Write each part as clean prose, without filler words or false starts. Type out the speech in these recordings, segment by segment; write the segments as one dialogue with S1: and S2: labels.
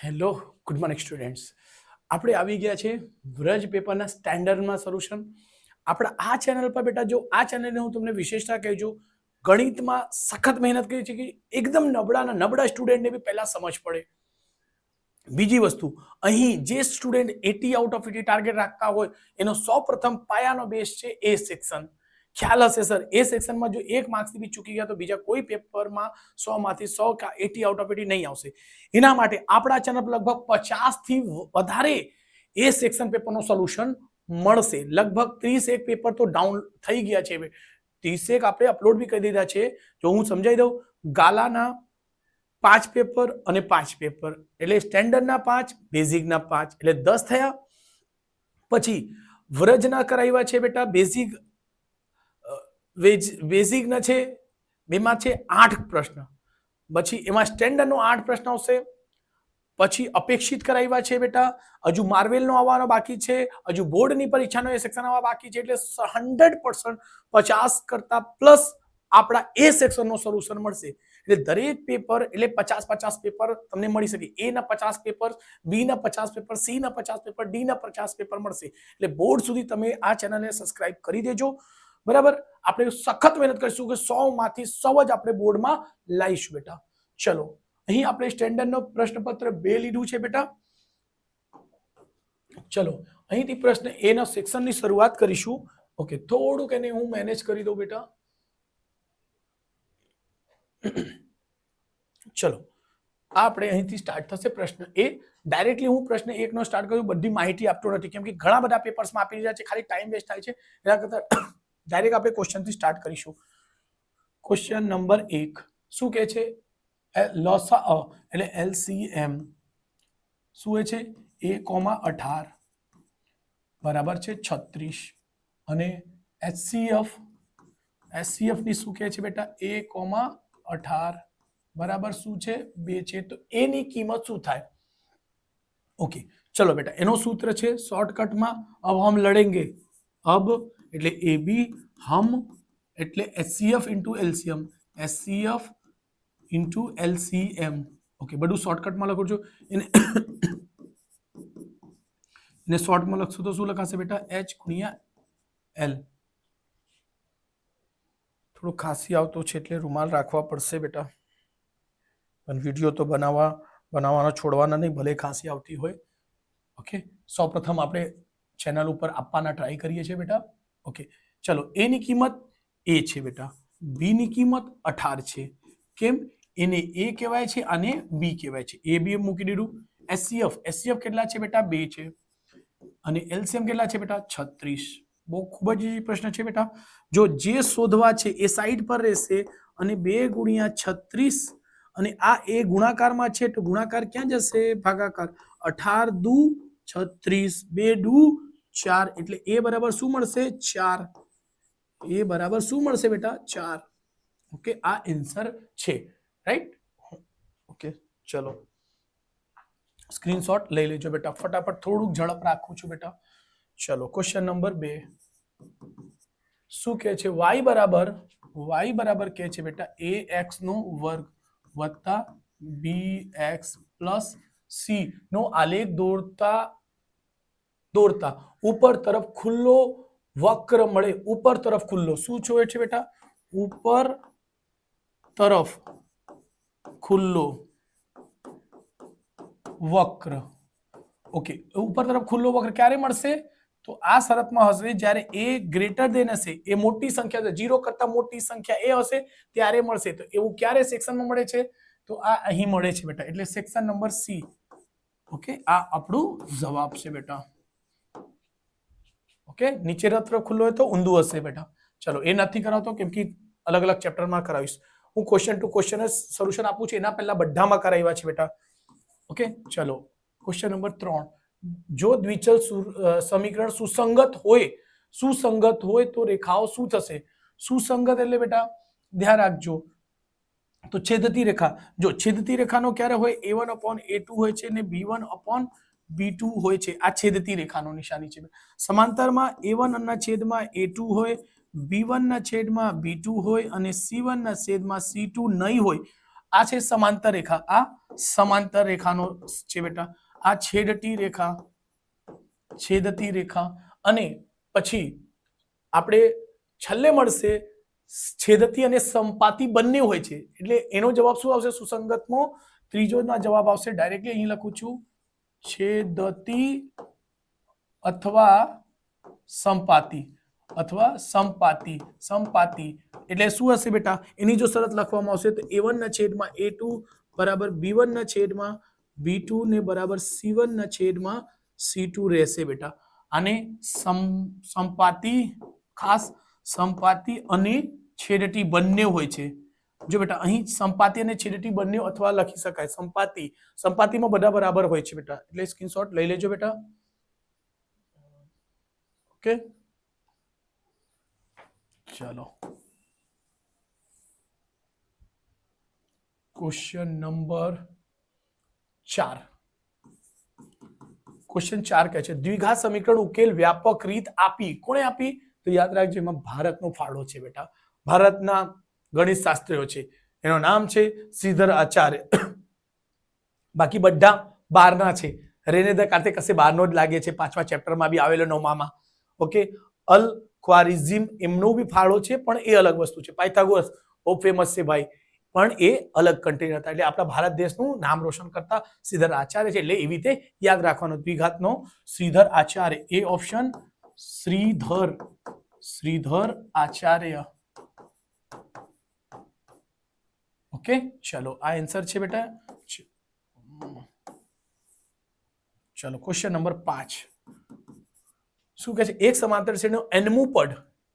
S1: Hello good morning students. આપણે આવી ગયા છે વ્રજ પેપરના સ્ટેન્ડર્ડમાં સોલ્યુશન. આપણા આ ચેનલ પર બેટા જો આ ચેનલને હું તમને વિશેષતા કહી છું, ગણિતમાં સખત મહેનત કરી છે કે એકદમ નબળાના નબળા સ્ટુડન્ટને બી પહેલા સમજ પડે. બીજી વસ્તુ, અહીં જે સ્ટુડન્ટ 80 આઉટ ઓફ 80 ટાર્ગેટ રાખતા હોય એનો સૌપ્રથમ પાયાનો બેઝ છે એ સેક્શન. ખ્યાલ હશે સર, એ સેક્શનમાં જો એક માર્ક્સથી બી ચૂકી ગયા તો બીજા કોઈ પેપરમાં 100 માંથી 100 કે 80 આઉટ ઓફ 80 નહીં આવશે. એના માટે આપણા ચેનલ પર લગભગ 50 થી વધારે એ સેક્શન પેપરનું સોલ્યુશન મળશે. લગભગ 31 પેપર તો ડાઉન થઈ ગયા છે. 31 આપણે અપલોડ બી કરી દીધા છે. જો હું સમજાવી દઉં, ગાલાના 5 પેપર અને 5 પેપર એટલે સ્ટેન્ડર્ડના 5, બેઝિકના 5 એટલે 10 થયા. પછી વ્રજના કરાવ્યા છે બેટા, બેઝિકના છે બેમાં છે 8 પ્રશ્ન. પછી એમાં સ્ટેન્ડર્ડનો 8 પ્રશ્ન આવશે. પછી અપેક્ષિત કરાવ્યા છે બેટા, હજુ માર્વેલનો આવવાનો બાકી છે, હજુ બોર્ડની પરીક્ષાનો એ સેક્શન આવવા બાકી છે. એટલે 100% 50 કરતા પ્લસ આપણા એ સેક્શનનો સોલ્યુશન મળશે. એટલે દરેક પેપર એટલે 50 પેપર તમને મળી શકે. એ ના 50 પેપર, બી ના 50 પેપર, સી ના 50 પેપર, ડી ના 50 પેપર મળશે. એટલે બોર્ડ સુધી તમે આ ચેનલને સબસ્ક્રાઇબ કરી દેજો. બરાબર, આપણે સખત મહેનત કરીશું કે 100 માંથી 100 જ આપણે બોર્ડમાં લાવીશું બેટા. ચલો, અહીં આપણે સ્ટેન્ડર્ડનો પ્રશ્નપત્ર 2 લીધું છે બેટા. ચલો, અહીંથી પ્રશ્ન એ ના સેક્શનની શરૂઆત કરીશું. ઓકે, થોડુંક એને હું મેનેજ કરી દઉં બેટા. ચલો, આપણે અહીંથી સ્ટાર્ટ થશે પ્રશ્ન એ. ડાયરેક્ટલી હું પ્રશ્ન 1 નો સ્ટાર્ટ કરું, બધી માહિતી આપતો નથી કેમ કે ઘણા બધા પેપર્સમાં આપી રહ્યા છે, ખાલી ટાઈમ વેસ્ટ થાય છે. એના કરતા ડાયરેક્ટ આપણે ક્વેશ્ચનથી સ્ટાર્ટ કરીશું. ક્વેશ્ચન નંબર 1 શું કહે છે? લસાઅ એટલે LCM શું છે? a,18 બરાબર છે 36 અને HCF ની શું કહે છે બેટા? a,18 बराबर શું છે? 2 છે. તો એની કિંમત શું થાય? ઓકે, ચલો બેટા, એનો સૂત્ર છે શોર્ટકટમાં અબ હમ લડેંગે. અબ એટલે AB, હમ એટલે HCF into LCM, HCF into LCM. Okay, બધું શોર્ટકટમાં લખું છું. એને શોર્ટમાં લખશું તો શું લખાશે બેટા? H ગુણ્યા L. થોડું ખાંસી આવતો છે એટલે રૂમાલ રાખવા પડશે બેટા, પણ વિડીયો તો બનાવવાનો છોડવાના નહીં, ભલે ખાંસી આવતી હોય. ઓકે, સૌપ્રથમ આપણે ચેનલ ઉપર આપવાના ટ્રાય કરીએ છીએ બેટા. ઓકે, ચલો, એની કિંમત એ છે બેટા, બી ની કિંમત 18 છે. કેમ? એને એ કહેવાય છે અને બી કહેવાય છે. એ બી મૂકી દીધું. HCF કેટલા છે બેટા? 2 છે. અને LCM કેટલા છે બેટા? 36. બહુ ખૂબ જ પ્રશ્ન છે બેટા. જો જે શોધવા છે એ સાઈડ પર રહેશે અને 2 ગુણ્યા 36 અને આ એ ગુણાકારમાં છે તો ગુણાકાર ક્યાં જશે? ભાગાકાર. 18 દુ 36, 2 દુ 4 એટલે એ બરાબર શું મળશે? 4. એ બરાબર શું મળશે બેટા? 4. ઓકે, આ આન્સર છે. રાઈટ? ઓકે, ચલો, સ્ક્રીનશોટ લઈ લેજો બેટા ફટાફટ. થોડુંક ઝડપ રાખું છું બેટા. ચલો, ક્વેશ્ચન નંબર 2 શું કહે છે? y બરાબર કહે છે બેટા ax નો વર્ગ વત્તા bx પ્લસ c નો આલેખ દોરતા ઉપર તરફ ખુલ્લો વક્ર મળે. ઉપર તરફ ખુલ્લો શું જોવે છે બેટા? ઉપર તરફ ખુલ્લો વક્ર. ઓકે, ઉપર તરફ ખુલ્લો વક્ર ક્યારે મળશે? તો આ શરતમાં હશે જ્યારે એ ગ્રેટર દેન હશે, એ મોટી સંખ્યા 0 કરતા મોટી સંખ્યા એ હશે ત્યારે મળશે. તો એવું ક્યારે સેક્શનમાં મળે છે? તો આ અહીં મળે છે બેટા, એટલે સેક્શન નંબર C. ઓકે, આ આપણું જવાબ છે બેટા. ઓકે, નીચે રત્ર ખુલ્લો હોય તો ઊંધું હશે બેટા. ચલો, એ નથી કરાવતો કેમ કે અલગ અલગ ચેપ્ટરમાં કરાવીશ. હું ક્વેશ્ચન ટુ ક્વેશ્ચન સોલ્યુશન આપું છું, એના પહેલા બધામાં કરાવ્યા છે બેટા. ઓકે, ચલો, ક્વેશ્ચન નંબર 3 જો દ્વિચલ સમીકરણ સુસંગત હોય તો રેખાઓ શું થશે? સુસંગત એટલે બેટા ધ્યાન રાખજો, તો છેદતી રેખા. જો છેદતી રેખાનો ક્યારે હોય? a1/a2 હોય છે અને b1/b2 હોય છે. આ છેદતી રેખાનો નિશાની છે. સમાંતરમાં a1 ના છેદમાં a2 હોય, b1 ના છેદમાં b2 હોય અને c1 ના છેદમાં c2 નહીં હોય. આ છે સમાંતર રેખા, આ સમાંતર રેખાનો છે બેટા, આ છેદતી રેખા, છેદતી રેખા, અને પછી આપણે છેલ્લે મળશે છેદતી અને સંપાતી બંને હોય છે, એટલે એનો જવાબ શું આવશે સુસંગતનો? ત્રીજો ના જવાબ આવશે ડાયરેક્ટલી અહીં લખું છું, છેદતી અથવા સંપાતી, અથવા સંપાતી, સંપાતી એટલે શું હશે બેટા? એની જો શરત લખવામાં આવશે તો a1 ના છેદમાં a2 બરાબર b1 ના છેદમાં b2 ને બરાબર c1 ના છેદમાં c2 રહેશે બેટા. આને સંપાતી, ખાસ સંપાતી અને છેદતી બંને હોય છે. જો બેટા અહીં સંપાતી અને છેદતી બંને અથવા લખી શકાય સંપાતી, સંપાતીમાં બધા બરાબર હોય છે બેટા, એટલે સ્ક્રીનશોટ લઈ લેજો બેટા. ઓકે, ચલો क्वेश्चन नंबर 4. क्वेश्चन 4 કહે છે દ્વિઘાત સમીકરણ ઉકેલ વ્યાપક રીત આપી. કોણે આપી? તો યાદ રાખજો એમાં ભારતનો ફાળો છે બેટા, ભારતના ગણિત શાસ્ત્રીઓ છે, એનું નામ છે શ્રીધર આચાર્ય. બાકી બધા બહારના છે, રેને દ કાર્તે કશે બહારનો જ લાગે છે, 5મા ચેપ્ટરમાં બી આવેલો 9મામાં. ઓકે, અલ ખ્વારિઝમ એમનો બી ફાળો છે, પણ એ અલગ વસ્તુ છે. પાયથાગોરસ બહુ ફેમસ છે ભાઈ, પણ એ અલગ કન્ટ્રી હતા, એટલે આપણા ભારત દેશનું નામ રોશન કરતા શ્રીધર આચાર્ય છે, એટલે એવી રીતે યાદ રાખવાનું. દ્વિઘાતનો શ્રીધર આચાર્ય, એ ઓપ્શન શ્રીધર, શ્રીધર આચાર્ય. ઓકે, ચલો આ આન્સર છે બેટા. ચલો ક્વેશ્ચન નંબર 5 શું કહે છે? એક સમાંતર શ્રેણીનું nમું પદ,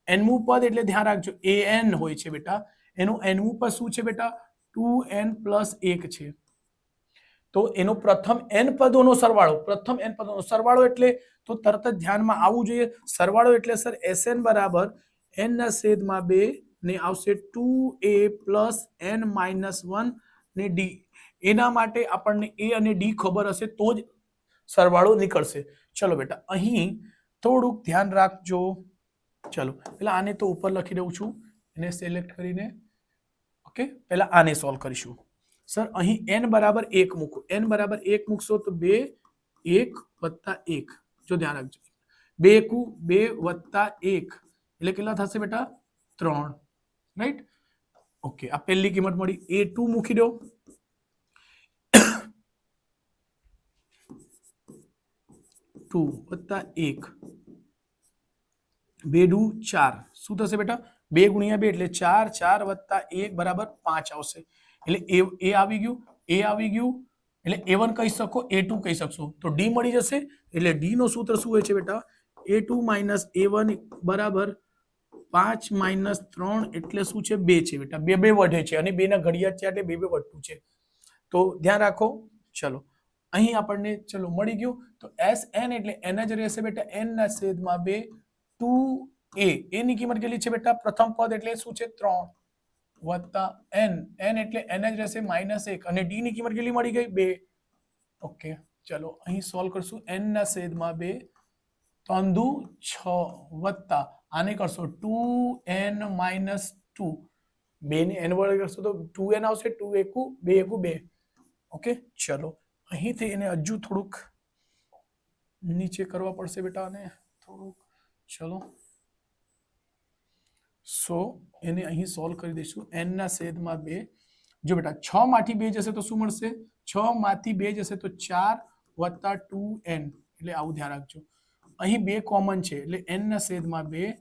S1: nમું પદ એટલે ધ્યાન રાખજો an હોય છે બેટા, એનું nમું પદ શું છે બેટા? 2n + 1 છે. તો એનો પ્રથમ n પદોનો સરવાળો, પ્રથમ n પદોનો સરવાળો એટલે તો તરત જ ધ્યાનમાં આવવું જોઈએ, સરવાળો એટલે સર Sn બરાબર n ના છેદમાં 2 ને આવશે 2a + n - 1 ને d. એના માટે આપણને a અને d ખબર હશે તો જ સરવાળો નીકળશે. ચલો બેટા અહીં થોડુંક ધ્યાન રાખજો. ચલો પેલા આને તો ઉપર લખી દઉં છું, એને સિલેક્ટ કરીને. ઓકે, પહેલા આને સોલ્વ કરીશું. સર અહીં n બરાબર 1 મૂકો, n બરાબર 1 મૂકશો તો 2 1 + 1, જો ધ્યાન રાખજો 2 એકુ 2 + 1 એટલે કેટલા થશે બેટા? 3, રાઈટ? ઓકે, આ પહેલી કિંમત મળી. a2 મૂકી દો, 2 + 1, 2 દુ 4, શું થશે બેટા? 2 × 2 એટલે 4, 4 + 1 બરાબર 5 આવશે. એટલે એ આવી ગયું, એ આવી ગયું, એટલે a1 કહી શકો, a2 કહી શકશો, તો d મળી જશે. એટલે d નો સૂત્ર શું હોય છે બેટા? a2 - a1 બરાબર 5 - 3 એટલે શું છે? 2 છે બેટા, 2 2 વધે છે, અને 2 ના ઘડિયા છે એટલે 2 2 વધતું છે, તો ધ્યાન રાખો. ચલો અહીં આપણને ચલો મળી ગયું, તો Sn એટલે n જ રહેશે બેટા, n ના છેદમાં 2 2a, એની કિંમત કેટલી છે બેટા? પ્રથમ પદ એટલે શું છે? 3 + n, n એટલે n જ રહેશે -1, અને d ની કિંમત કેટલી મળી ગઈ? 2. ઓકે, ચલો અહીં સોલ્વ કરશું. n ના છેદમાં 2 3 દુ 6 વત્તા આને કરશો 2n - 2, 2 ને n વડે કરશો તો 2n આવશે, 2 એકુ 2 એકુ 2. ઓકે, ચલો અહીંથી એને હજુ થોડુંક નીચે કરવા પડશે બેટા, અને થોડુંક ચલો સો એને અહીં સોલ્વ કરી દઈશું. n ના છેદમાં 2, જો બેટા 6 માંથી 2 જશે તો શું મળશે? 6 માંથી 2 જશે તો 4 + 2n, એટલે આવું ધ્યાન રાખજો. અહીં 2 કોમન છે એટલે n ના છેદમાં 2,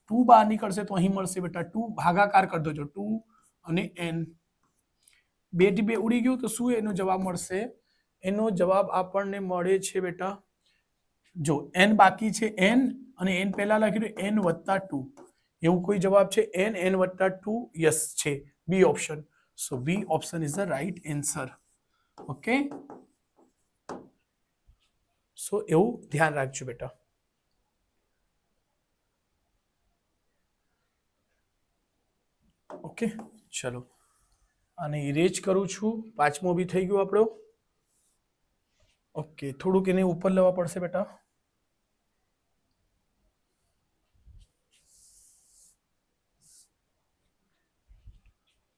S1: 2 બહાર નીકળશે તો અહીં મળશે બેટા 2, ભાગાકાર કરી દેજો, 2 અને n, 2 થી 2 ઉડી ગયું તો શું એનો જવાબ મળશે? એનો જવાબ આપણને મળે છે બેટા, જો n બાકી છે n, અને n પહેલા લખી દો n + 2, એવું કોઈ જવાબ છે? n + 2, યસ છે, B option. So B option is the right answer. Okay, so એવું ધ્યાન રાખજો બેટા. ઓકે, ચલો આને ઇરેજ કરું છું, 5મો બી થઈ ગયો આપણો. ઓકે, થોડુંક એને ઉપર લેવા પડશે બેટા.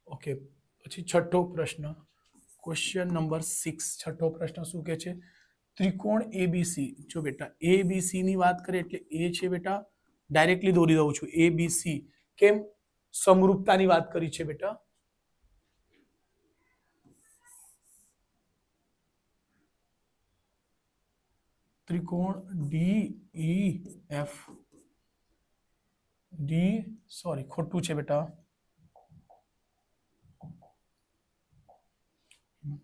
S1: ઓકે, પછી છઠ્ઠો પ્રશ્ન, ક્વેશ્ચન નંબર 6, છઠ્ઠો પ્રશ્ન શું કહે છે? ત્રિકોણ એબીસી. જો બેટા એબીસી ની વાત કરીએ એટલે એ છે બેટા, ડાયરેક્ટલી દોરી દઉં છું એબીસી. કેમ? સમરૂપતાની વાત કરી છે બેટા. ત્રિકોણ DEF, સોરી ખોટું છે બેટા,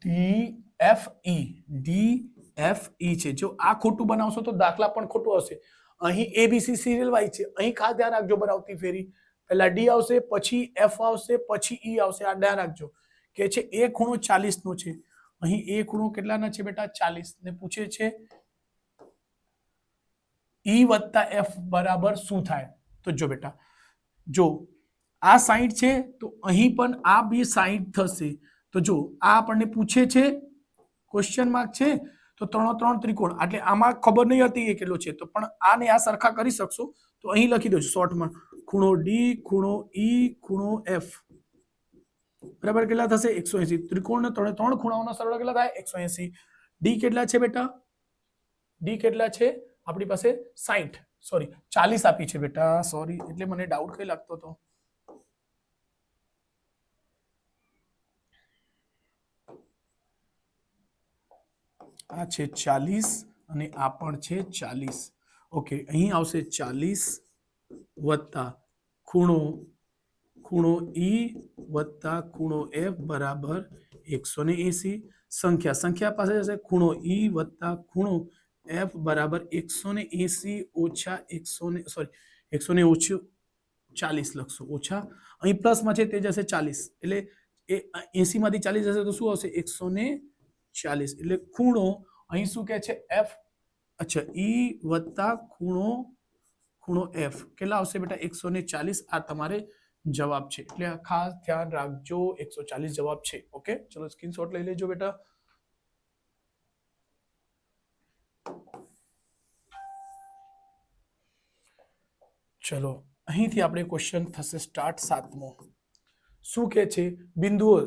S1: DFE છે. જો આ ખોટું બનાવશો તો દાખલા પણ ખોટું આવશે. અહીં એબીસી સિરિયલ વાઇઝ છે. અહીં ખાસ ધ્યાન રાખજો બનાવતી ફેરી. પહેલા ડી આવશે, પછી એફ આવશે, પછી ઈ આવશે. આ ધ્યાન રાખજો કે છે એ ખૂણો 40 નો છે. અહીં એ ખૂણો કેટલાના છે બેટા? 40. ને પૂછે છે ઈ વત્તા એફ બરાબર શું થાય? તો જો બેટા, જો આ 60 છે તો અહીં પણ આ બી 60 થશે. તો જો આ આપણને પૂછે છે, ક્વેશ્ચન માર્ક છે, તો 3 ત્રિકોણ, એટલે આમાં ખબર નહીં હતી એ કેટલો છે, તો પણ આને આ સરખા કરી શકશો. તો અહીં લખી દો શોર્ટમાં, ખૂણો ડી, ખૂણો ઈ, ખૂણો એફ બરાબર કેટલા થશે? 180. ત્રિકોણના 3 ખૂણાઓના સરવાળો કેટલા થાય? 180. ડી કેટલા છે બેટા? ડી કેટલા છે આપણી પાસે? 60, સોરી 40 આપી છે બેટા, સોરી, એટલે મને ડાઉટ કઈ લાગતો હતો. આ છે 40 અને આ પણ છે 40. ઓકે, અહીં આવશે 40 વત્તા ખૂણો ઈ વત્તા ખૂણો એફ બરાબર 180. સંખ્યા પાસે જશે, ખૂણો ઈ વત્તા ખૂણો એફ બરાબર 180 ઓછા 140 લખશો. ઓછા અહીં પ્લસમાં છે તે જશે 40, એટલે એ 80 માંથી 40 જશે તો શું આવશે? 140. એટલે ખૂણો અહીં શું કહે છે? એફ. અચ્છા, ઈ વત્તા ખૂણો એફ કેટલા આવશે બેટા? 140. આ તમારે જવાબ છે, એટલે ખાસ ધ્યાન રાખજો, 140 જવાબ છે. ઓકે, ચલો સ્ક્રીનશોટ લઈ લેજો બેટા. ચલો અહીંથી આપણે ક્વેશ્ચન થશે સ્ટાર્ટ 7મો. શું કહે છે? બિંદુઓ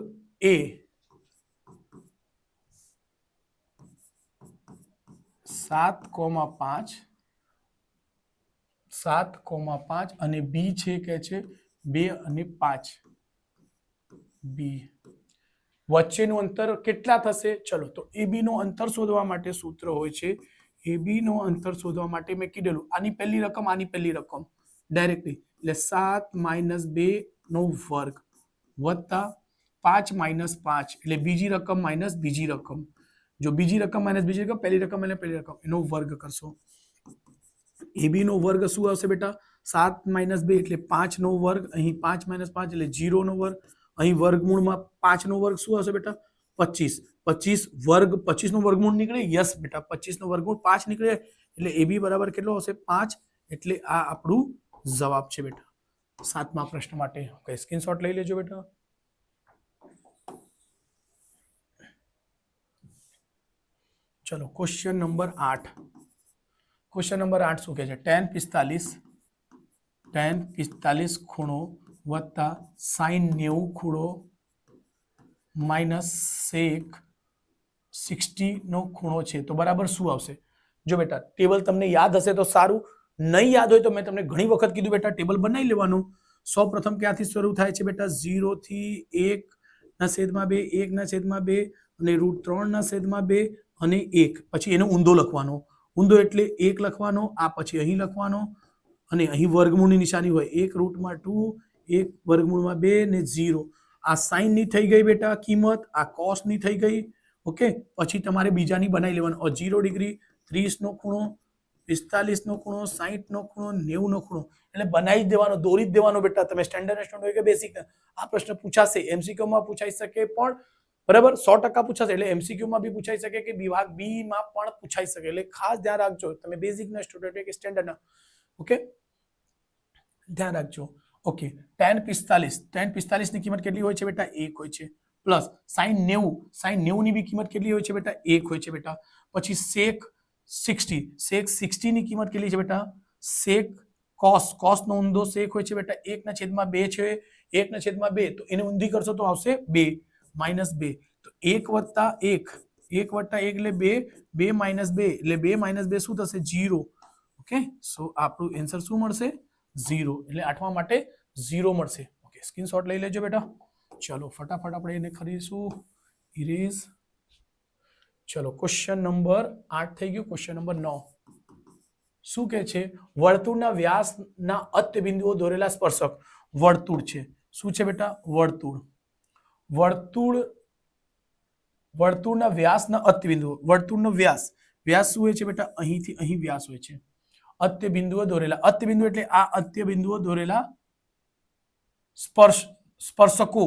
S1: એ 7,5 અને બી છે કે છે 2 અને 5. બી વચ્ચેનું અંતર કેટલા થશે? ચલો, તો એબી નો અંતર શોધવા માટે સૂત્ર હોય છે, એબી નો અંતર શોધવા માટે મેં કીધેલું આની પહેલી રકમ, આની પહેલી રકમ ડાયરેક્ટલી, એટલે 7 - 2 નો વર્ગ વત્તા 5 - 5 એટલે બીજી રકમ માઇનસ બીજી રકમ. જો બીજી રકમ માઇનસ બીજી રકમ, પહેલી રકમ અને પહેલી રકમ એનો વર્ગ કરશો. એબી નો વર્ગ શું આવશે બેટા? 7 - 2 એટલે 5 નો વર્ગ, અહીં 5 - 5 એટલે 0 નો વર્ગ, અહીં વર્ગમૂળમાં 5 નો વર્ગ શું આવશે બેટા? 25. 25 વર્ગ, 25 નો વર્ગમૂળ નીકળે? યસ બેટા, 25 નો વર્ગમૂળ 5 નીકળે, એટલે એબી બરાબર કેટલો આવશે? 5. એટલે આ આપણું જવાબ છે બેટા 7મા પ્રશ્ન માટે. ઓકે, સ્ક્રીનશોટ લઈ લેજો બેટા. ચલો ક્વેશ્ચન નંબર 8. ક્વેશ્ચન નંબર 8 શું કહે છે? tan 45 ખૂણો વત્તા sin 90 ખૂણો માઇનસ sec 60 નો ખૂણો છે, તો બરાબર શું આવશે? જો બેટા ટેબલ તમને યાદ હશે તો સારું, નહીં યાદ હોય તો મેં તમને ઘણી વખત કીધું બેટા ટેબલ બનાવી લેવાનું. સૌપ્રથમ ક્યાંથી શરૂ થાય છે બેટા? 0 થી 1/2, 1/2 અને √3/2 અને 1, પછી એનો ઊંધો લખવાનો. ઊંધો એટલે 1 લખવાનો, આ પછી અહીં લખવાનો, અને અહીં વર્ગમૂળની નિશાની હોય, 1√2, 1 વર્ગમૂળમાં 2 ને 0. આ સાઈન ની થઈ ગઈ બેટા કિંમત, આ કોસ ની થઈ ગઈ. ઓકે, પછી તમારે બીજાની બનાવી લેવાનું. 0 ડિગ્રી, 30 નો ખૂણો, 45 નો ખૂણો, 60 નો ખૂણો, 90 નો ખૂણો, એટલે બનાવી જ દેવાનો, દોરી જ દેવાનો બેટા. તમે સ્ટેન્ડર્ડ સ્ટુડન્ટ હોય કે બેસિક, આ પ્રશ્ન પૂછાશે, એમસીક્યુ માં પૂછાઈ શકે પણ, બરાબર 100% પૂછાશે. એટલે એમસીક્યુ માં બી પૂછાઈ શકે કે વિભાગ બી માં પણ પૂછાઈ શકે, એટલે ખાસ ધ્યાન રાખજો તમે બેસિક ના સ્ટુડન્ટ હોય કે સ્ટેન્ડર્ડ ના. ઓકે, ધ્યાન રાખજો. ઓકે, tan 45 ની કિંમત કેટલી હોય છે બેટા? 1 હોય છે. પ્લસ sin 90 ની બી કિંમત કેટલી હોય છે બેટા? 1 હોય છે બેટા. પછી sec 60 ની કિંમત કેટલી છે બેટા? sec cos નો ઊંધો sec હોય છે બેટા 1/2 છે, 1/2 તો એને ઊંધી કરશો તો આવશે 2. -2 તો 1 + 1 1 + 1 એટલે 2 2 - 2 એટલે 2 - 2 શું થશે 0 ઓકે સો આપણું આન્સર શું મળશે 0 એટલે 8મા માટે 0 મળશે ઓકે સ્ક્રીનશોટ લઈ લેજો બેટા ચલો ફટાફટ આપણે એને કરીશું ઇરેઝ ચલો ક્વેશ્ચન નંબર 8 થઈ ગયું ક્વેશ્ચન નંબર 9 શું કહે છે વર્તુળના વ્યાસના અંત્ય બિંદુઓ દોરેલા સ્પર્શક વર્તુળ છે શું છે બેટા વર્તુળના વ્યાસના અંત્ય બિંદુઓ વર્તુળનો વ્યાસ શું હોય છે બેટા અહીંથી અહીં વ્યાસ હોય છે અંત્ય બિંદુઓ દોરેલા અંત્ય બિંદુ એટલે આ અંત્ય બિંદુઓ દોરેલા સ્પર્શકો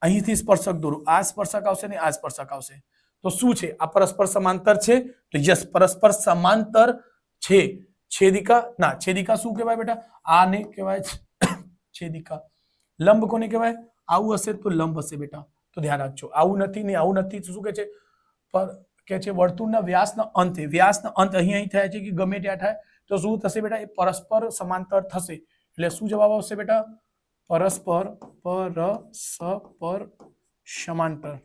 S1: અહીંથી સ્પર્શક દોરો આ સ્પર્શક આવશે ને આ સ્પર્શક આવશે તો શું છે આ પરસ્પર સમાંતર છે તો યસ પરસ્પર સમાંતર છે છેદિકા ના છેદિકા શું કહેવાય બેટા આને કહેવાય છેદિકા લંબ કોને કહેવાય આવું હશે તો લંબ હશે બેટા તો ધ્યાન રાખજો આવું નથી ને આવું નથી તો શું કહે છે વર્તુળના વ્યાસના અંતે અહીં થાય છે કે ગમે ત્યાં થાય તો શું થશે બેટા એ પરસ્પર સમાંતર થશે એટલે શું જવાબ આવશે બેટા પરસ્પર સમાંતર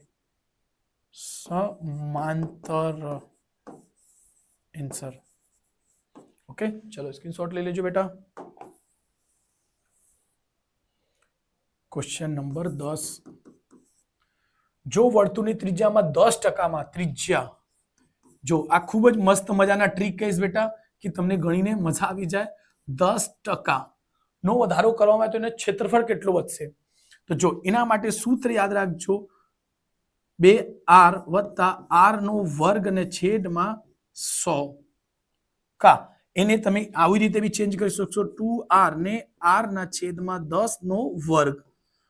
S1: આન્સર ઓકે ચલો સ્ક્રીનશોટ લઈ લેજો બેટા ક્વેશ્ચન નંબર 10 જો વર્તુળની ત્રિજ્યામાં 10% ત્રિજ્યા જો આ ખૂબ જ મસ્ત મજાના ટ્રીક કહીશ બેટા કે તમને ગણીને મજા આવી જાય 10% નો વધારો કરવામાં આવે તો એને ક્ષેત્રફળ કેટલું વધશે તો જો એના માટે સૂત્ર યાદ રાખજો 2r + r નો વર્ગ અને છેદમાં 100 કા એને તમે આવી રીતે બી ચેન્જ કરી શકશો 2r ને r ના છેદમાં 10 નો વર્ગ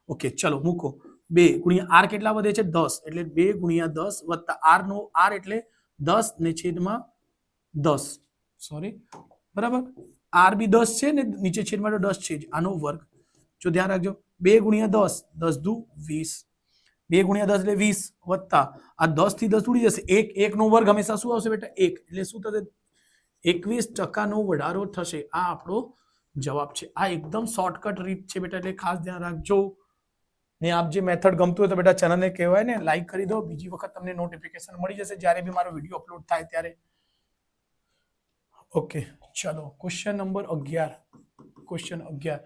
S1: ઓકે ચલો મૂકો 2 * r કેટલા વધે છે 10 એટલે 2 * 10 + r નો r એટલે 10 ને છેદમાં 10 સોરી બરાબર r બી 10 છે ને નીચે છેદમાં 10 છે આનો વર્ગ જો ધ્યાન રાખજો 2 * 10 10 દુ 20 2 * 10 એટલે 20 વત્તા આ 10 થી 10 ઉડી જશે 1 નો વર્ગ હંમેશા શું આવશે બેટા 1 એટલે શું થશે 21% નો વધારો થશે આ આપણો જવાબ છે આ એકદમ શોર્ટકટ રીત છે બેટા એટલે ખાસ ધ્યાન રાખજો ને આપ જે મેથડ ગમતું હોય તો બેટા ચેનલને કહેવાય ને લાઈક કરી દો બીજી વખત તમને નોટિફિકેશન મળી જશે જ્યારે બી મારો વિડિયો અપલોડ થાય ત્યારે ઓકે ચલો ક્વેશ્ચન નંબર 11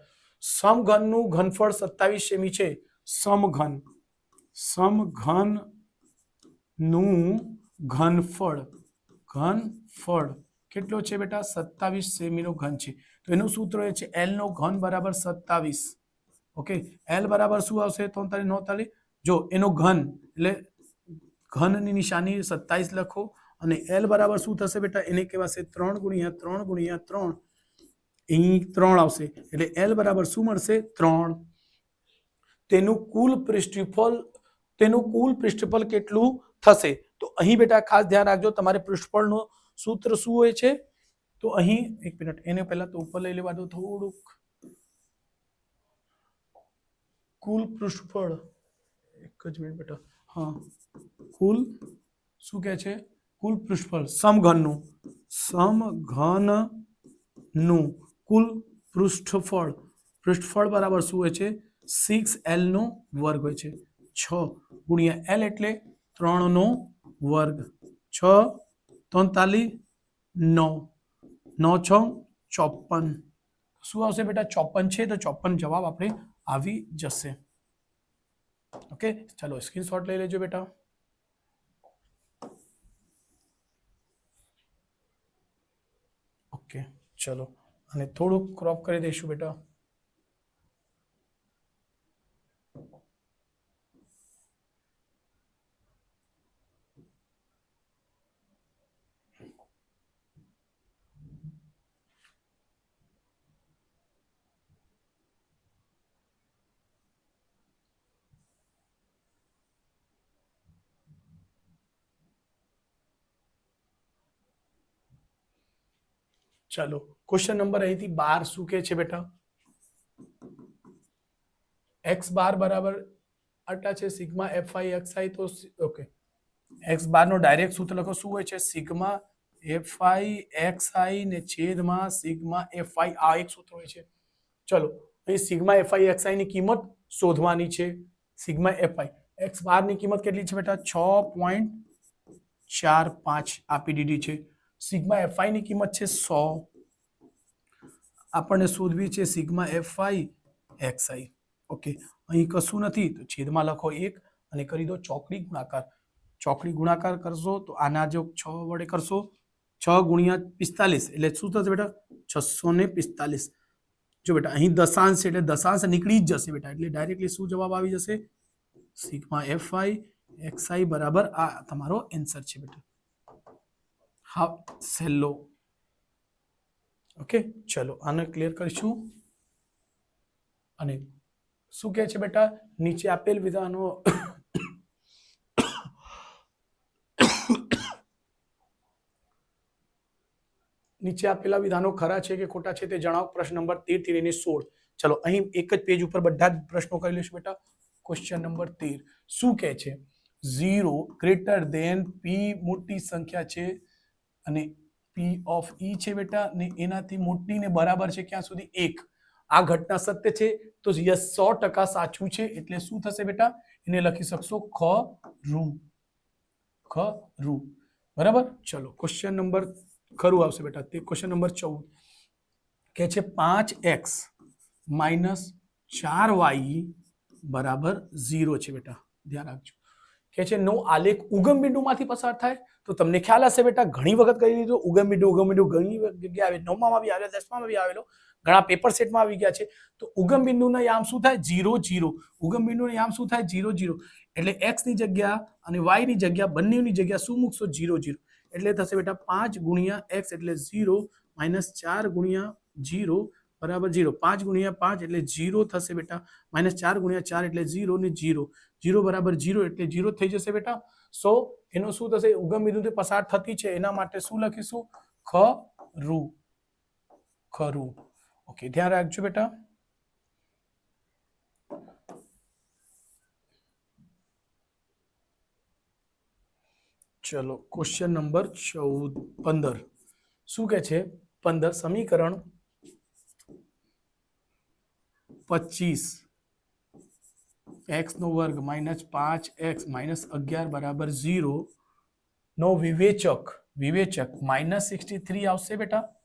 S1: સમઘનનું ઘનફળ 27 સેમી છે સમઘનનું ઘનફળ કેટલો છે બેટા 27 સેમી નો ઘન છે તો એનું સૂત્ર એ છે L નો ઘન બરાબર 27 ઓકે L બરાબર શું આવશે 43 જો એનો ઘન એટલે ઘનની નિશાની 27 લખો અને L બરાબર શું થશે બેટા એને કહેવાશે 3 × 3 × 3 અહીં 3 આવશે એટલે L બરાબર શું મળશે 3 તેનું કુલ પૃષ્ઠફળ કેટલું થશે તો અહીં બેટા ખાસ ધ્યાન રાખજો તમારે પૃષ્ઠફળનો સૂત્ર શું હોય છે તો અહીં એક મિનિટ એને પહેલા તો ઉપર લઈ લેવા દો થોડુંક કુલ પૃષ્ઠફળ એક જ મિનિટ બેટા હા કુલ શું કહે છે કુલ પૃષ્ઠફળ સમઘનનું કુલ પૃષ્ઠફળ બરાબર શું હોય છે 6L નો વર્ગ હોય છે 6 × L એટલે 3 નો વર્ગ 6 43 9 9 6 54 શું આવશે બેટા 54 છે તો 54 જવાબ આપણે આવી જશે ઓકે ચલો સ્ક્રીનશોટ લઈ લેજો બેટા ઓકે ચલો અને થોડુંક ક્રોપ કરી દઈશું બેટા चलो क्वेश्चन नंबर અહીંથી 12 શું કહે છે બેટા x બાર બરાબર આટલા છે સિગ્મા fi xi તો ઓકે x બાર નો ડાયરેક્ટ સૂત્ર લખો શું હોય છે સિગ્મા fi xi ને છેદમાં સિગ્મા fi આ એક સૂત્ર હોય છે ચલો અહીં સિગ્મા fi xi ની કિંમત શોધવાની છે સિગ્મા fi एक्स बार ની કિંમત કેટલી છે બેટા 6.45 આપી દીધી છે સિગ્મા એફઆઈ ની કિંમત છે 100 આપણને શોધવી છે સિગ્મા એફઆઈ એક્સઆઈ ઓકે અહીં કશું નથી તો છેદમાં લખો 1 અને કરી દો ચોકડી ગુણાકાર કરશો તો આના જો 6 વડે કરશો 6 ગુણ્યા 45 એટલે શું થશે બેટા 645 જો બેટા અહીં દશાંશ છે એટલે દશાંશ નીકળી જ જશે બેટા એટલે ડાયરેક્ટલી શું જવાબ આવી જશે સિગ્મા એફઆઈ એક્સઆઈ બરાબર આ તમારો આન્સર છે બેટા હા સેલો ઓકે ચલો આને ક્લિયર કરીશું અને શું કહે છે બેટા નીચે આપેલ વિધાનો નીચે આપેલા વિધાનો ખરા છે કે ખોટા છે તે જણાવો પ્રશ્ન નંબર 13 થી લઈને 16 ચલો અહીં એક જ પેજ ઉપર બધા જ પ્રશ્નો કરી લઈશું બેટા ક્વેશ્ચન નંબર 13 શું કહે છે 0 ગ્રેટર ધેન p મોટી સંખ્યા છે અને p ઓફ e છે બેટા ને એનાથી મોટી ને બરાબર છે ક્યાં સુધી 1 આ ઘટના સત્ય છે તો યસ 100% સાચું છે એટલે શું થશે બેટા એને લખી શકશો ખરું બરાબર ચલો ક્વેશ્ચન નંબર ખરું આવશે બેટા તે ક્વેશ્ચન નંબર 14 કે છે 5x માઇનસ 4y બરાબર 0 છે બેટા ધ્યાન રાખજો કે છે નો આલેખ ઉગમ બિંદુમાંથી પસાર થાય તો તમને ખ્યાલ હશે બેટા ઘણી વખત કહી દીધું ઉગમ બિંદુ ઘણી જગ્યાએ આવે 9 માં બી આવેલો 10 માં બી આવેલો ઘણા પેપર સેટમાં આવી ગયા છે તો ઉગમ બિંદુનો યામ શું થાય 0 0 ઉગમ બિંદુનો યામ શું થાય 0 0 એટલે x ની જગ્યા અને y ની જગ્યા બંનેની જગ્યા શું મૂકશો 0 0 એટલે થશે બેટા 5 ગુણ્યા x એટલે 0 માઇનસ 4 ગુણ્યા 0 બરાબર 0 5 ગુણ્યા 5 એટલે 0 થશે બેટા માઇનસ 4 ગુણ્યા 4 એટલે 0 ને 0 0 બરાબર 0 એટલે 0 થઈ જશે બેટા સો એનો શું થશે ઉગમ બિંદુથી પસાર થતી છે એના માટે શું લખીશું ખરું ઓકે ધ્યાન રાખજો બેટા ચલો ક્વેશ્ચન નંબર 15 શું કહે છે 15 સમીકરણ 25 x નો વર્ગ માઇનસ 5x માઇનસ 11 બરાબર 0 નો વિવેચક -63 આવશે બેટા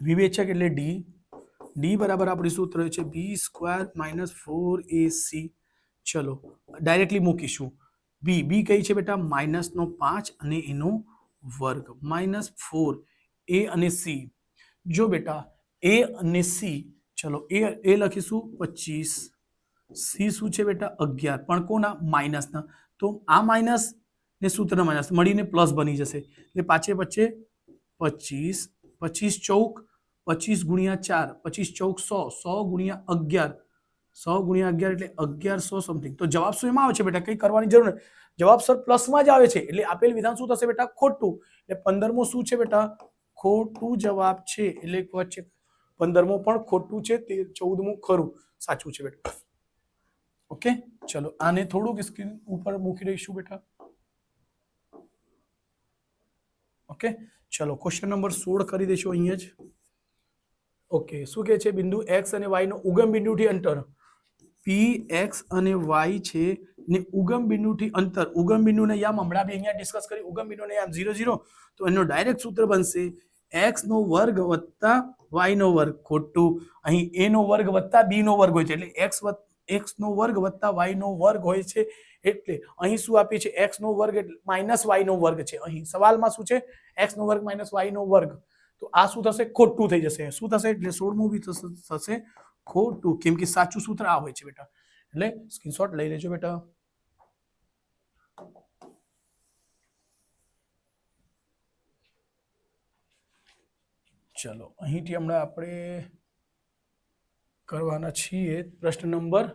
S1: વિવેચક એટલે d બરાબર આપણી સૂત્ર છે b² - 4ac ચલો ડાયરેક્ટલી મૂકીશું b કઈ છે બેટા -5 અને એનો વર્ગ -4 a અને c જો બેટા a અને c ચલો a લખીશું 25 c શું છે બેટા 11 પણ કોના માઇનસના તો આ માઇનસ ને સૂત્રના માઇનસ મળીને પ્લસ બની જશે એટલે પાછે વચ્ચે 25 25 ચોક 25 ગુણ્યા 4 25 ચોક 100 100 ગુણ્યા 11 100 ગુણ્યા 11 એટલે 1100 સમથિંગ તો જવાબ શું એમાં આવે છે બેટા કંઈ કરવાની જરૂર નથી જવાબ સર પ્લસમાં જ આવે છે એટલે આપેલ વિધાન શું થશે બેટા ખોટું એટલે 15મો શું છે બેટા ખોટું જવાબ છે એટલે વચ્ચે 15મો પણ ખોટું છે તે 14મું ખરું સાચું છે બેટા ઓકે ચલો આને થોડુંક સ્ક્રીન ઉપર મૂકી દઈશું બેટા ઓકે ચલો ક્વેશ્ચન નંબર 16 કરી દઈશું અહીંયા જ ઓકે શું કહે છે બિંદુ x અને y નો ઉગમ બિંદુથી અંતર p x અને y છે ને ઉગમ બિંદુથી અંતર ઉગમ બિંદુને યામ હમણાં બી અહીંયા ડિસ્કસ કરી ઉગમ બિંદુને યામ 0 0 તો એનો ડાયરેક્ટ સૂત્ર બનશે x નો વર્ગ વત્તા y નો વર્ગ ખોટું અહીં a નો વર્ગ વત્તા b નો વર્ગ હોય છે એટલે x નો વર્ગ વત્તા y નો વર્ગ હોય છે એટલે અહીં શું આપી છે x નો વર્ગ એટલે માઇનસ y નો વર્ગ છે અહીં સવાલમાં શું છે x નો વર્ગ માઇનસ y નો વર્ગ તો આ શું થશે ખોટું થઈ જશે શું થશે એટલે 16મું બી થશે ખોટું કેમ કે સાચું સૂત્ર આ હોય છે બેટા એટલે સ્ક્રીનશોટ લઈ લેજો બેટા ચલો અહીંથી હમણાં આપણે કરવાના છીએ પ્રશ્ન નંબર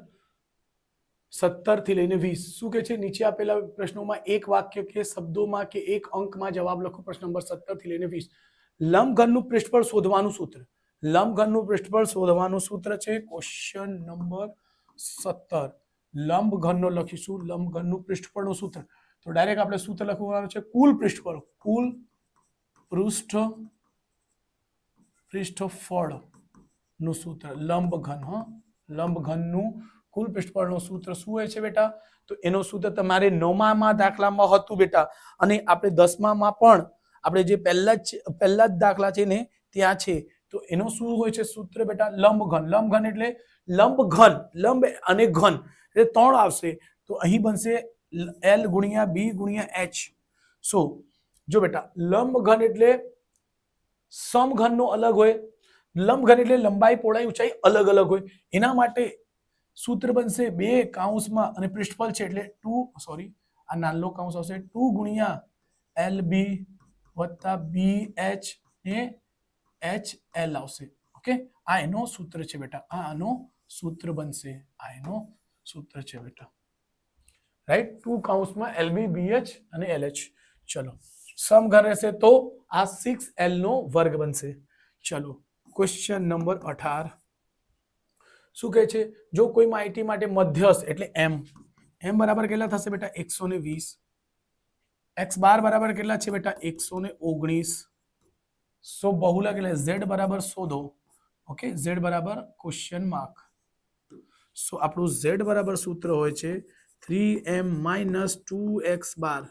S1: 17 થી લઈને 20 શું કહે છે નીચે આપેલા પ્રશ્નોમાં એક વાક્ય કે શબ્દોમાં કે એક અંકમાં જવાબ લખો પ્રશ્ન નંબર 17 થી લઈને 20 લંબઘનનું પૃષ્ઠફળ શોધવાનું સૂત્ર લંબઘનનું પૃષ્ઠફળ શોધવાનું સૂત્ર છે ક્વેશ્ચન નંબર 17 લંબઘનનો લખીશું લંબઘનનું પૃષ્ઠફળનું સૂત્ર તો ડાયરેક્ટ આપણે સૂત્ર લખવાનું છે કુલ પૃષ્ઠફળ નું સૂત્ર લંબઘન લંબઘનનું કુલ પૃષ્ઠફળનું સૂત્ર શું હોય છે બેટા? તો એનું સૂત્ર તમારે 9મા દાખલામાં હતું બેટા, અને આપણે 10મામાં પણ આપણે જે પહેલા જ દાખલા છે ને ત્યાં છે. તો એનું શું હોય છે સૂત્ર બેટા? લંબઘન. લંબઘન એટલે લંબઘન, લંબ અને ઘન એટલે 3 આવશે. તો અહીં બનશે L ગુણ્યા B ગુણ્યા H. સો જો બેટા, લંબઘન એટલે સમઘનનો અલગ હોય, લંબઘન એટલે લંબાઈ પહોળાઈ ઊંચાઈ અલગ અલગ હોય. એના માટે સૂત્ર બનશે 2 કૌંસમાં અને પૃષ્ઠફળ છે એટલે 2 સોરી આ નાનો કૌંસ આવશે 2 ગુણ્યા LB વત્તા BH ને HL આવશે. ઓકે, આ એનો સૂત્ર છે બેટા, આ આનો સૂત્ર બનશે, આ એનો સૂત્ર છે બેટા, રાઈટ. 2 કૌંસમાં LB BH અને LH. ચલો સમઘન રહેશે તો આ 6L નો વર્ગ બનશે. ચલો ક્વેશ્ચન નંબર 18 શું કહે છે? જો કોઈ માહિતી માટે મધ્યસ્થ એટલે m બરાબર કેટલા થશે બેટા? 120. x બાર બરાબર કેટલા છે બેટા? 119. સો બહુલા કેટલા? z બરાબર શોધો. ઓકે, z બરાબર ક્વેશ્ચન માર્ક. સો આપણું z બરાબર સૂત્ર હોય છે 3m - 2x બાર.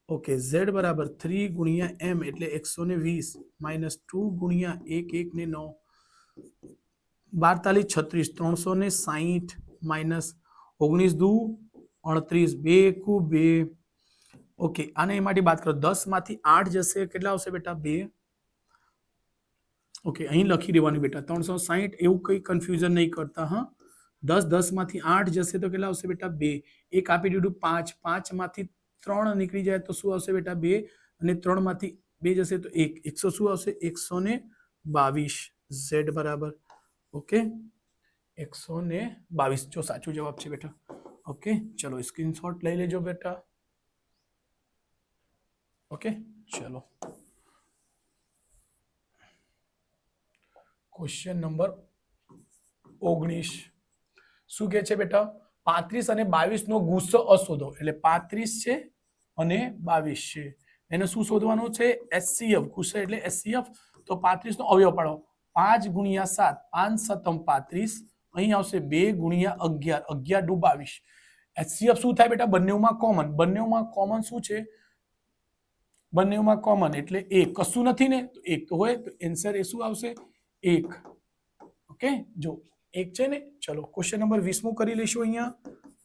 S1: ઓકે, z બરાબર 3 ગુણ્યા m એટલે 120 માઇનસ 2 ગુણ્યા 1 1 ને 9 42 36 360 માઇનસ 19 દુ 38 2 કુ 2. ઓકે, આને એમાંથી બાદ કરો. 10 માંથી 8 જશે કેટલા આવશે બેટા? 2. ઓકે, અહીં લખી દેવાનું બેટા 360. એવું કંઈ કન્ફ્યુઝન નહીં કરતા. હા, 10 માંથી 8 જશે તો કેટલા આવશે બેટા? 2. એક આપી દીધું 5. 5 માંથી 3 નીકળી જાય તો શું આવશે બેટા? 2. અને 3 માંથી 2 જશે તો 1. 100 શું આવશે? 122. z બરાબર ઓકે 122 જો સાચો જવાબ છે બેટા. ઓકે, ચલો સ્ક્રીનશોટ લઈ લેજો બેટા. ઓકે, ચલો ક્વેશ્ચન નંબર 19 શું કહે છે બેટા? 35 અને 22 નો ગુસ્સો શોધો. એટલે 35 છે અને 22 છે, એને શું શોધવાનું છે? HCF. ગુસ્સો એટલે HCF. તો 35 નો અવયવ પાડો. 5 ગુણ્યા 7 5 સતમ 35. અહીં આવશે 2 ગુણ્યા 11 11 દુ 22. HCF શું થાય બેટા? બંનેમાં કોમન. બંનેમાં કોમન શું છે? બંનેમાં કોમન એટલે 1. કશું નથી ને તો 1 તો હોય, તો આન્સર એ શું આવશે? 1. ઓકે, જો 1 છે ને. ચલો ક્વેશ્ચન નંબર 20 કરી લઈશું. અહીંયા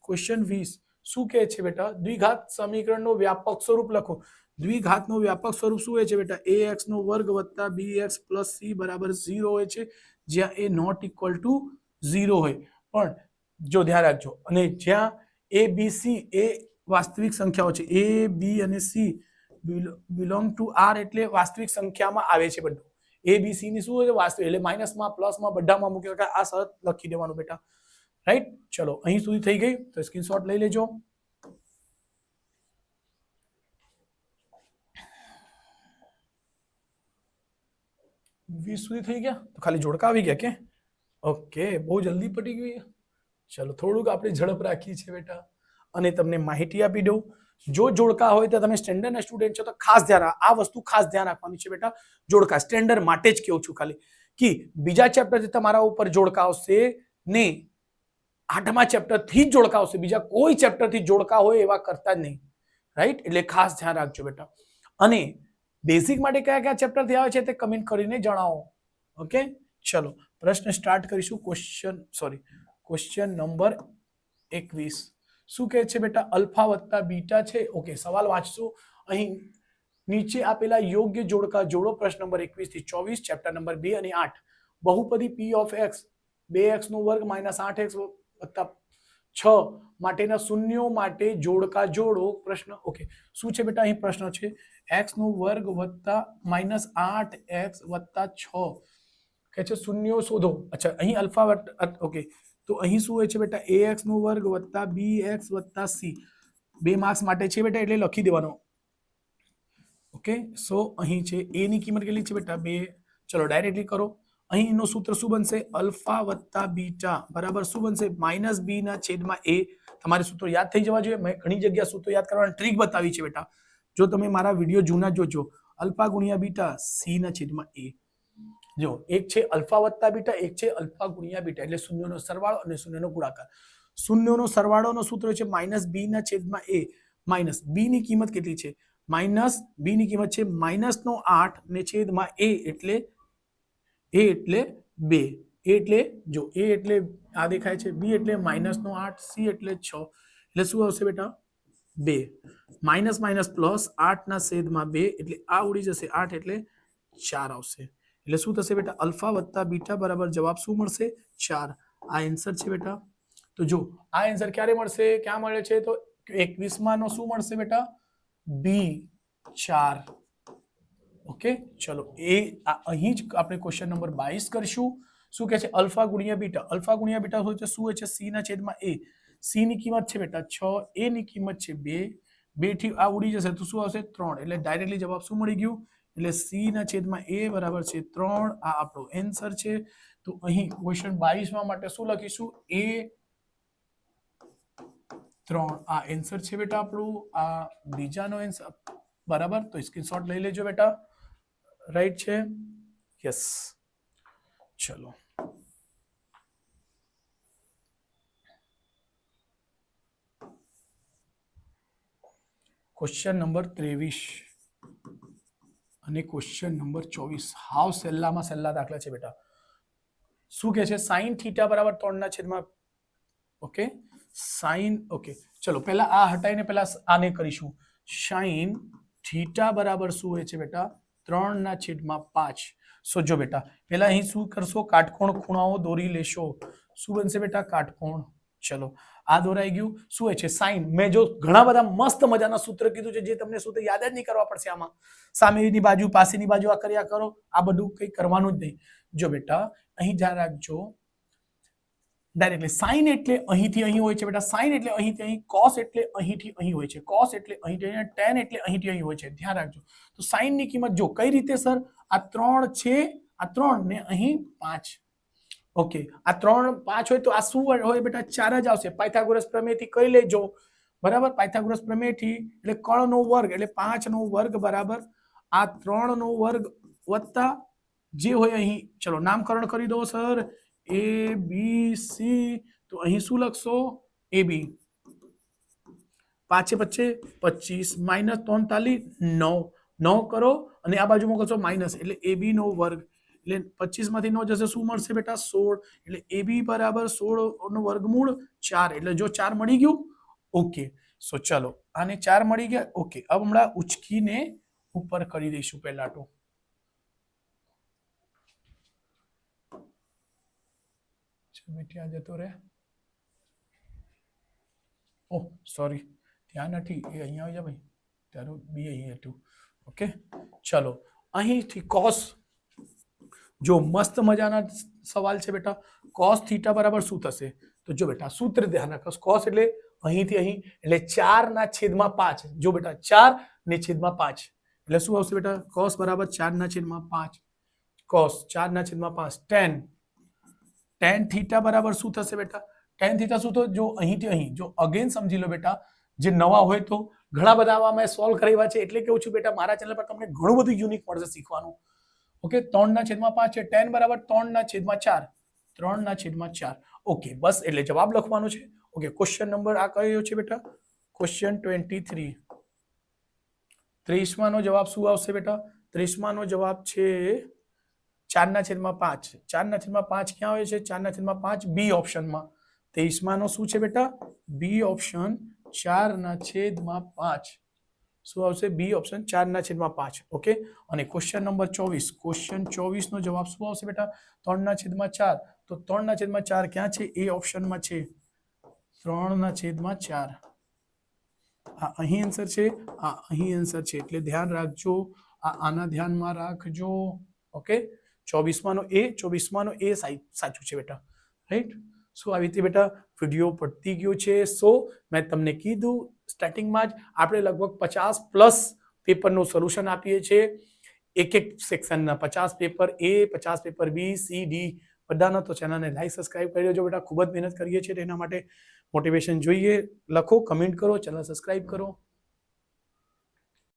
S1: ક્વેશ્ચન 20 શું કહે છે બેટા? દ્વિઘાત સમીકરણનો વ્યાપક સ્વરૂપ લખો. દ્વિઘાતનો વ્યાપક સ્વરૂપ શું હોય છે બેટા? ax નો વર્ગ વત્તા bx પ્લસ c બરાબર 0 હોય છે, જ્યાં a નોટ ઇક્વલ ટુ 0 હોય. પણ જો ધ્યાન રાખજો, અને જ્યાં a b c એ વાસ્તવિક સંખ્યાઓ છે, a b અને c બિલોંગ ટુ r એટલે વાસ્તવિક સંખ્યામાં આવે છે બધું. a b c ની શું હોય? વાસ્તવિક એટલે માઇનસમાં પ્લસમાં બધામાં મૂકી શકાય. આ શરત લખી દેવાનું બેટા, રાઈટ. ચલો અહીં સુધી થઈ ગઈ તો સ્ક્રીનશોટ લઈ લેજો. વીસ સુધી થઈ ગયા તો ખાલી જોડકા આવી ગયા કે? ઓકે, બહુ જલ્દી પટી ગઈ. ચલો થોડુંક આપણે ઝડપ રાખી છે બેટા, અને તમને માહિતી આપી દઉં. જો જોડકા હોય તો તમે સ્ટેન્ડર્ડના સ્ટુડન્ટ છો તો ખાસ ધ્યાન આ વસ્તુ ખાસ ધ્યાન રાખવાની છે બેટા. જોડકા સ્ટેન્ડર્ડ માટે જ કહું છું ખાલી, કે બીજા ચેપ્ટરથી તમારા ઉપર જોડકા આવશે ને 8મા ચેપ્ટરથી જ જોડકા આવશે. બીજા કોઈ ચેપ્ટરથી જોડકા હોય એવા કરતા જ નહીં, રાઈટ. એટલે ખાસ ધ્યાન રાખજો બેટા. અને બેઝિક માટે કયા કયા ચેપ્ટરથી આવે છે તે કમેન્ટ કરીને જણાવો. ઓકે, ચલો પ્રશ્ન સ્ટાર્ટ કરીશું. ક્વેશ્ચન નંબર 21 શું કહે છે બેટા? અલ્ફા વત્તા બીટા છે. ઓકે, સવાલ વાંચશું. અહીં નીચે આપેલા યોગ્ય જોડકા જોડો. પ્રશ્ન નંબર 21 થી 24 ચેપ્ટર નંબર 2 અને 8. બહુપદી p ઓફ x 2x નો વર્ગ માઇનસ 8x વત્તા 6 માટેના શૂન્યો માટે જોડકા જોડો. પ્રશ્ન ઓકે શું છે બેટા? અહીં પ્રશ્ન છે x નો વર્ગ વત્તા માઇનસ 8x વત્તા 6 કે છે શૂન્યો શોધો. અચ્છા, અહીં અલ્ફા ઓકે, તો અહીં શું હોય છે બેટા? ax નો વર્ગ વત્તા bx વત્તા c. 2 માર્ક્સ માટે છે બેટા, એટલે લખી દેવાનો. ઓકે, સો અહીં છે a ની કિંમત કેટલી છે બેટા? 2. ચલો ડાયરેક્ટલી કરો. અહીં એનું સૂત્ર શું બનશે? અલ્ફા વત્તા બીટા બરાબર શું બનશે? માઇનસ b ના છેદમાં a. તમારે સૂત્રો યાદ થઈ જવા જોઈએ. મેં ઘણી જગ્યા સૂત્રો યાદ કરવાની ટ્રીક બતાવી છે બેટા. જો તમે મારા વિડીયો જૂના જોજો, અલ્ફા ગુણ્યા બીટા c ના છેદમાં a. જો એક છે અલ્ફા વત્તા બીટા, એક છે અલ્ફા ગુણ્યા બીટા, એટલે શૂન્યનો સરવાળો અને શૂન્યનો ગુણાકાર. શૂન્યનો સરવાળોનો સૂત્ર છે માઇનસ બી ના છેદમાં એ. માઇનસ બી ની કિંમત કેટલી છે? માઇનસ બી ની કિંમત છે -8 ને છેદમાં એ એટલે 2. એ એટલે જો એ એટલે આ દેખાય છે, બી એટલે -8, સી એટલે 6, એટલે શું આવશે બેટા? 2. માઇનસ માઇનસ પ્લસ 8 ના છેદમાં 2 એટલે આ ઉડી જશે, 8 એટલે 4 આવશે. એટલે શું થશે બેટા? અલ્ફા વત્તા બીટા બરાબર જવાબ શું મળશે? 4. આ આન્સર છે બેટા. તો જો આ આન્સર ક્યારે મળશે? ક્યાં મળે છે? તો 21 નો શું મળશે બેટા? બી 4. ઓકે, ચલો એ અહીં જ આપણે ક્વેશ્ચન નંબર 22 કરશું. શું કહે છે? અલ્ફા ગુણ્યા બીટા. અલ્ફા ગુણ્યા બીટા હોય છે શું હોય છે? સી ના છેદમાં એ. સી ની કિંમત છે બેટા 6, એ ની કિંમત છે 2. 2 થી આ ઉડી જશે તો શું આવશે? 3. એટલે ડાયરેક્ટલી જવાબ શું મળી ગયું? એટલે સી ના છેદમાં એ બરાબર છે 3. આ આપણો આન્સર છે. તો અહીં ક્વેશ્ચન 22 માટે શું લખીશું? એ 3 આ આન્સર છે બેટા આપણું. આ બીજાનો આન્સર બરાબર. તો સ્ક્રીનશોટ લઈ લેજો બેટા. રાઈટ છે? યસ. ચલો ક્વેશ્ચન નંબર 23 અને ક્વેશ્ચન નંબર 24 હાવ સહેલામાં સહેલા દાખલા છે બેટા. શું કહે છે? સાઈન થીટા બરાબર 3 ના છેદમાં. Okay, sine. ઓકે, ચલો પહેલા આ હટાઈને પહેલા આને કરીશું. સાઈન થીટા બરાબર શું હોય છે બેટા? 3 ના છેદમાં 5. સો જો બેટા પહેલા અહીં શું કરશો? કાટકોણ ખૂણાઓ દોરી લેશો. શું બનશે બેટા? કાટકોણ. ચલો આ દોરાઈ ગયું. શું હોય છે? સાઈન. મેં જો ઘણા બધા મસ્ત મજાના સૂત્ર કીધું છે જે તમને સૂત્ર યાદ જ નહીં કરવા પડશે. આમાં સામેની બાજુ પાસેની બાજુ આ કર્યા કરો. આ બધું કંઈ કરવાનું જ નહીં. જો બેટા અહીં ધ્યાન રાખજો. ડાયરેક્ટલી સાઈન એટલે અહીંથી અહીં હોય છે બેટા. સાઈન એટલે અહીંથી અહીં. કોસ એટલે અહીંથી અહીં હોય છે. કોસ એટલે અહીંથી અહીં. ટેન એટલે અહીંથી અહીં હોય છે. ધ્યાન રાખજો. તો સાઈન ની કિંમત જો કઈ રીતે સર? આ 3 છે, આ 3 ને અહીં 5. ઓકે, આ 3 5 હોય તો આ શું હોય બેટા? 4 જ આવશે. પાયથાગોરસ પ્રમેયથી કઈ લેજો બરાબર. પાયથાગોરસ પ્રમેયથી એટલે કર્ણનો વર્ગ એટલે 5 નો વર્ગ બરાબર આ 3 નો વર્ગ વત્તા જે હોય અહીં. ચલો નામકરણ કરી દો સર. એ બી સી. તો અહીં શું લખશો? એ બી. 5 × 25 માઇનસ 43 9. 9 કરો અને આ બાજુમાં કરશો માઇનસ એટલે એ બી નો વર્ગ. એટલે 25 માંથી 9 જશે શું મળશે બેટા? 16. એટલે એ બી બરાબર 16 નો વર્ગમૂળ 4. એટલે જો 4 મળી ગયું. ઓકે, સો ચલો આને 4 મળી ગયા. ઓકે, હવે હમણાં ઉચકીને ઉપર કરી દઈશું પહેલા તો. ત્યાં જતો રહે. ઓહ સોરી, ત્યાં નથી. એ અહીંયા આવી જા ભાઈ. તારું બી અહીં હતું. ઓકે, ચલો અહીંથી કોસ. જો મસ્ત મજાના સવાલ છે બેટા. કોસ થીટા બરાબર શું થશે? તો જો બેટા સૂત્ર ધ્યાન રાખો. કોસ એટલે અહીંથી અહીં એટલે 4 ના છેદમાં 5. જો બેટા 4 ને છેદમાં 5 એટલે શું આવશે બેટા? કોસ બરાબર 4 ના છેદમાં 5. કોસ 4 ના છેદમાં 5. ટેન થીટા બરાબર શું થશે બેટા? ટેન થીટા શું? તો જો અહીંથી અહીં જો અગેન સમજી લો બેટા. જે નવા હોય તો ઘણા બધા આવા મેં સોલ્વ કર્યા છે. એટલે કેવું છું બેટા મારા ચેનલ પર તમને ઘણું બધું યુનિક મળશે શીખવાનું. ઓકે, 3 ના છેદમાં 5 છે. ટેન બરાબર 3 ના છેદમાં 4. 3 ના છેદમાં 4. ઓકે, બસ એટલે જવાબ લખવાનો છે. ઓકે, ક્વેશ્ચન નંબર આ કયો છે બેટા? ક્વેશ્ચન 23. 30 નો જવાબ શું આવશે બેટા? 30 નો જવાબ છે 4 ના છેદમાં 5. 4 ના છેદમાં 5 ક્યાં આવે છે? 4 ના છેદમાં 5 બી ઓપ્શનમાં. 23 નો શું છે બેટા? બી ઓપ્શન 4 ના છેદમાં 5. શું આવશે? બી ઓપ્શન 4 ના છેદમાં 5. ઓકે, અને ક્વેશ્ચન નંબર 24. ક્વેશ્ચન 24 નો જવાબ શું આવશે બેટા? 3 ના છેદમાં 4. તો 3 ના છેદમાં 4 ક્યાં છે? એ ઓપ્શનમાં છે. 3 ના છેદમાં 4. આ અહીં આન્સર છે, આ અહીં આન્સર છે. એટલે ધ્યાન રાખજો. આના ધ્યાનમાં રાખજો. ઓકે, 24 નો એ, 24 નો એ સાચું છે બેટા. રાઈટ. શું આવી રીતે બેટા વિડીયો પતી ગયો છે. સો મેં તમને કીધું સ્ટાર્ટિંગમાં જ આપણે લગભગ 50+ પેપરનું સોલ્યુશન આપીએ છીએ. એક સેક્શનના 50 પેપર એ, 50 પેપર બી, સી, ડી બધાના. તો ચેનલને લાઈક સબસ્ક્રાઇબ કરી દેજો બેટા. ખૂબ જ મહેનત કરીએ છીએ એના માટે. મોટિવેશન જોઈએ લખો, કમેન્ટ કરો, ચેનલ સબસ્ક્રાઇબ કરો.